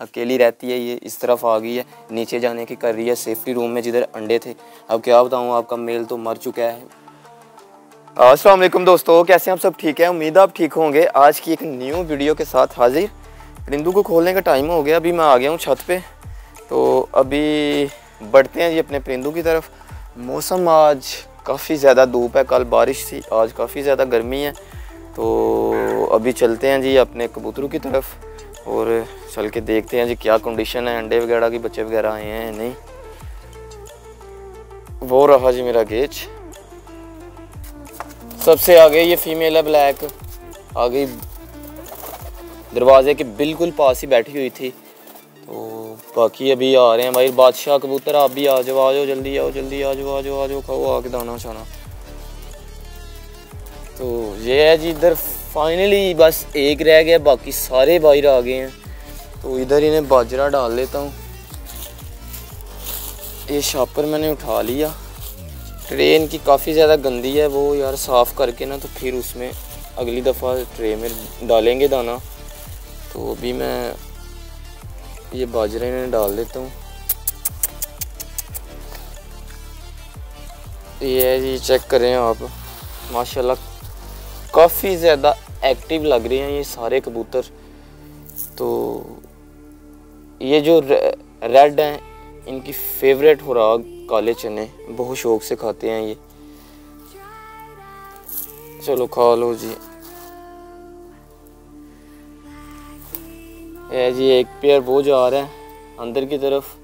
अकेली रहती है ये। इस तरफ आ गई है, नीचे जाने की कर रही है सेफ्टी रूम में जिधर अंडे थे। अब क्या बताऊँ, आपका मेल तो मर चुका है। अस्सलाम वालेकुम दोस्तों, कैसे हैं आप? सब ठीक है, उम्मीद आप ठीक होंगे। आज की एक न्यू वीडियो के साथ हाजिर। परिंदों को खोलने का टाइम हो गया, अभी मैं आ गया हूँ छत पे। तो अभी बढ़ते हैं जी अपने परिंदों की तरफ। मौसम आज काफ़ी ज़्यादा धूप है, कल बारिश थी, आज काफ़ी ज़्यादा गर्मी है। तो अभी चलते हैं जी अपने कबूतरों की तरफ और चल के देखते हैं जी क्या कंडीशन है, अंडे वगैरह की, बच्चे वगैरह आए हैं नहीं। वो रहा जी मेरा गेज, सबसे आगे ये फीमेल है ब्लैक, आगे दरवाजे के बिल्कुल पास ही बैठी हुई थी। तो बाकी अभी आ रहे हैं भाई बादशाह कबूतर, आप भी आ जाओ जल्दी आओ, जल्दी आ जाओ खाओ आके दाना छाना। तो ये है जी, इधर फाइनली बस एक रह गया, बाकी सारे बाहर आ गए हैं। तो इधर इन्हें बाजरा डाल लेता हूँ। ये शापर मैंने उठा लिया। ट्रे इनकी काफ़ी ज़्यादा गंदी है, वो यार साफ़ करके ना तो फिर उसमें अगली दफ़ा ट्रे में डालेंगे दाना। तो अभी मैं ये बाजरा इन्हें डाल देता हूँ। ये है जी, चेक करें आप, माशाल्लाह काफ़ी ज़्यादा एक्टिव लग रहे हैं ये सारे कबूतर। तो ये जो रेड हैं, इनकी फेवरेट खुराक काले चने, बहुत शौक से खाते हैं ये। चलो खा लो जी। ये जी एक पेयर वो जा रहा है अंदर की तरफ,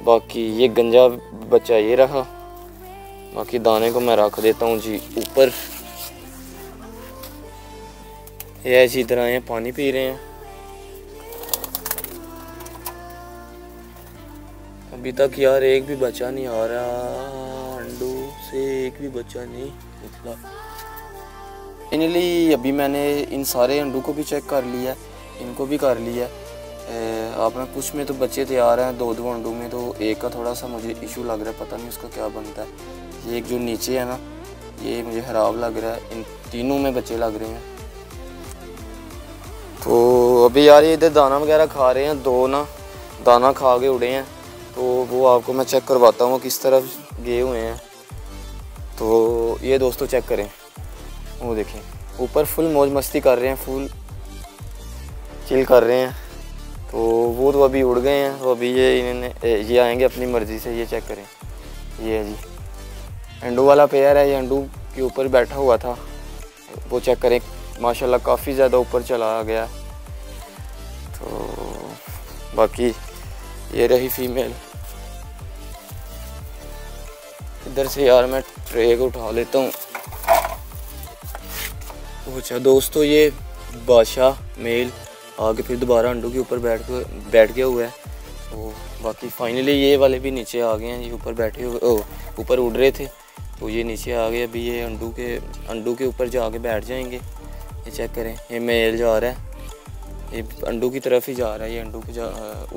बाकी ये गंजा बच्चा ये रहा। बाकी दाने को मैं रख देता हूँ जी ऊपर। ये ऐसी तरह ये पानी पी रहे हैं। अभी तक यार एक भी बच्चा नहीं आ रहा, अंडों से एक भी बच्चा नहीं निकला। इनली अभी मैंने इन सारे अंडों को भी चेक कर लिया, इनको भी कर लिया। आप में कुछ में तो बच्चे तैयार हैं, दो अंडों में। तो एक का थोड़ा सा मुझे इशू लग रहा है, पता नहीं उसका क्या बनता है। ये एक जो नीचे है ना, ये मुझे ख़राब लग रहा है। इन तीनों में बच्चे लग रहे हैं। तो अभी यार ये इधर दाना वगैरह खा रहे हैं, दो ना दाना खा के उड़े हैं। तो वो आपको मैं चेक करवाता हूँ किस तरफ गए हुए हैं। तो ये दोस्तों चेक करें, वो देखें ऊपर फुल मौज मस्ती कर रहे हैं, फुल चिल कर रहे हैं। तो वो तो अभी उड़ गए हैं। तो अभी ये आएंगे अपनी मर्ज़ी से। ये चेक करें, ये है जी अंडू वाला पेयर है, ये अंडू के ऊपर बैठा हुआ था। वो चेक करें, माशाल्लाह काफ़ी ज़्यादा ऊपर चला गया। तो बाकी ये रही फीमेल। इधर से यार मैं ट्रे को उठा लेता हूँ। अच्छा दोस्तों, ये बादशाह मेल आगे फिर दोबारा अंडों के ऊपर बैठ गया हुआ है। तो बाकी फाइनली ये वाले भी नीचे आ गए हैं। ये ऊपर बैठे हुए, ऊपर उड़ रहे थे, तो ये नीचे आ गए। अभी ये अंडों के ऊपर जाके बैठ जाएंगे। ये चेक करें, ये मेल जा रहा है, ये अंडों की तरफ ही जा रहा है। ये अंडों के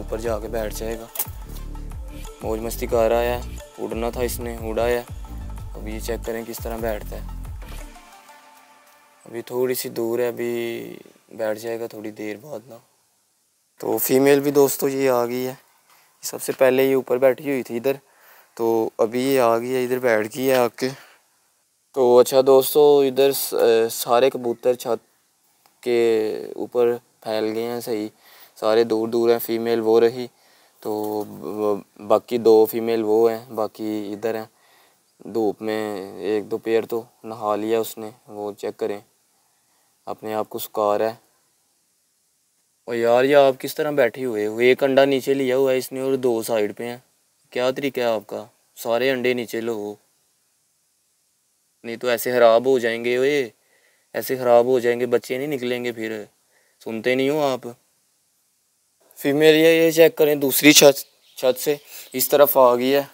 ऊपर जाके बैठ जाएगा। मौज मस्ती कर रहा है, उड़ना था इसने, उड़ा है। अभी ये चेक करें किस तरह बैठता है। अभी थोड़ी सी दूर है, अभी बैठ जाएगा थोड़ी देर बाद ना। तो फीमेल भी दोस्तों ये आ गई है। सबसे पहले ये ऊपर बैठी हुई थी इधर, तो अभी ये आ गई है, इधर बैठ गई है आके। तो अच्छा दोस्तों, इधर सारे कबूतर छत के ऊपर फैल गए हैं, सही सारे दूर दूर हैं। फीमेल वो रही, तो बाकी दो फीमेल वो हैं, बाकी इधर हैं। धूप में एक दो पेयर तो नहा लिया उसने, वो चेक करें अपने आप को सुखा रहा है। और यार ये आप किस तरह बैठे हुए हो? एक अंडा नीचे लिया हुआ है इसने और दो साइड पे हैं। क्या तरीका है आपका? सारे अंडे नीचे लो, नहीं तो ऐसे ख़राब हो जाएंगे। वे ऐसे ख़राब हो जाएंगे, बच्चे नहीं निकलेंगे फिर। सुनते नहीं हो आप? फीमेल ये चेक करें, दूसरी छत से इस तरफ आ गई है,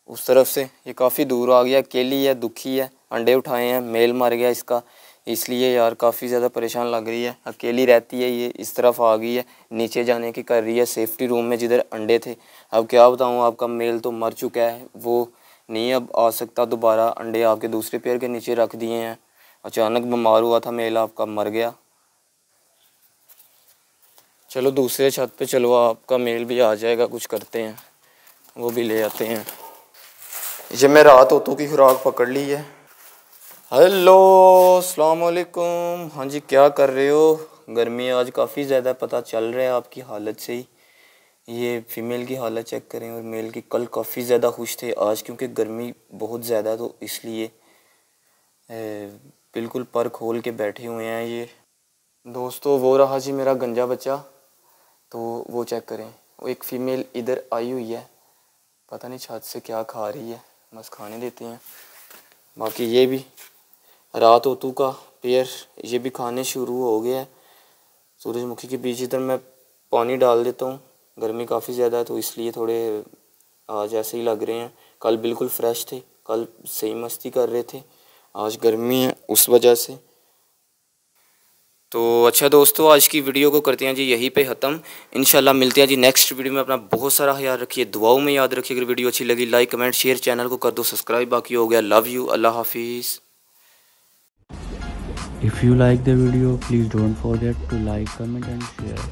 उस तरफ से ये काफ़ी दूर आ गया। अकेली है, दुखी है, अंडे उठाए हैं, मेल मर गया इसका, इसलिए यार काफ़ी ज़्यादा परेशान लग रही है। अकेली रहती है ये। इस तरफ आ गई है, नीचे जाने की कर रही है सेफ्टी रूम में जिधर अंडे थे। अब क्या बताऊँ, आपका मेल तो मर चुका है, वो नहीं अब आ सकता दोबारा। अंडे आपके दूसरे पेयर के नीचे रख दिए हैं। अचानक बीमार हुआ था मेल, आपका मर गया। चलो दूसरे छत पे चलो, आपका मेल भी आ जाएगा, कुछ करते हैं, वो भी ले आते हैं। ये मैं रात तोतों की खुराक पकड़ ली है। हेलो अस्सलाम वालेकुम। हाँ जी, क्या कर रहे हो? गर्मी आज काफ़ी ज़्यादा, पता चल रहा है आपकी हालत से ही। ये फीमेल की हालत चेक करें और मेल की। कल काफ़ी ज़्यादा खुश थे, आज क्योंकि गर्मी बहुत ज़्यादा तो इसलिए बिल्कुल पर खोल के बैठे हुए हैं ये। दोस्तों वो रहा जी मेरा गंजा बच्चा, तो वो चेक करें। वो एक फ़ीमेल इधर आई हुई है, पता नहीं छत से क्या खा रही है, बस खाने देते हैं। बाकी ये भी रात तोतू का पेयर, ये भी खाने शुरू हो गया है। सूरजमुखी के बीच इधर मैं पानी डाल देता हूँ, गर्मी काफ़ी ज़्यादा है तो इसलिए थोड़े आज ऐसे ही लग रहे हैं। कल बिल्कुल फ्रेश थे, कल सही मस्ती कर रहे थे, आज गर्मी है उस वजह से। तो अच्छा दोस्तों, आज की वीडियो को करते हैं जी यहीं पे ख़त्म। इंशाल्लाह मिलते हैं जी नेक्स्ट वीडियो में। अपना बहुत सारा ख्याल रखिए, दुआओं में याद रखिए। अगर वीडियो अच्छी लगी लाइक कमेंट शेयर, चैनल को कर दो सब्सक्राइब। बाकी हो गया, लव यू, अल्लाह हाफिज़। If you like the video, please don't forget to like, comment and share.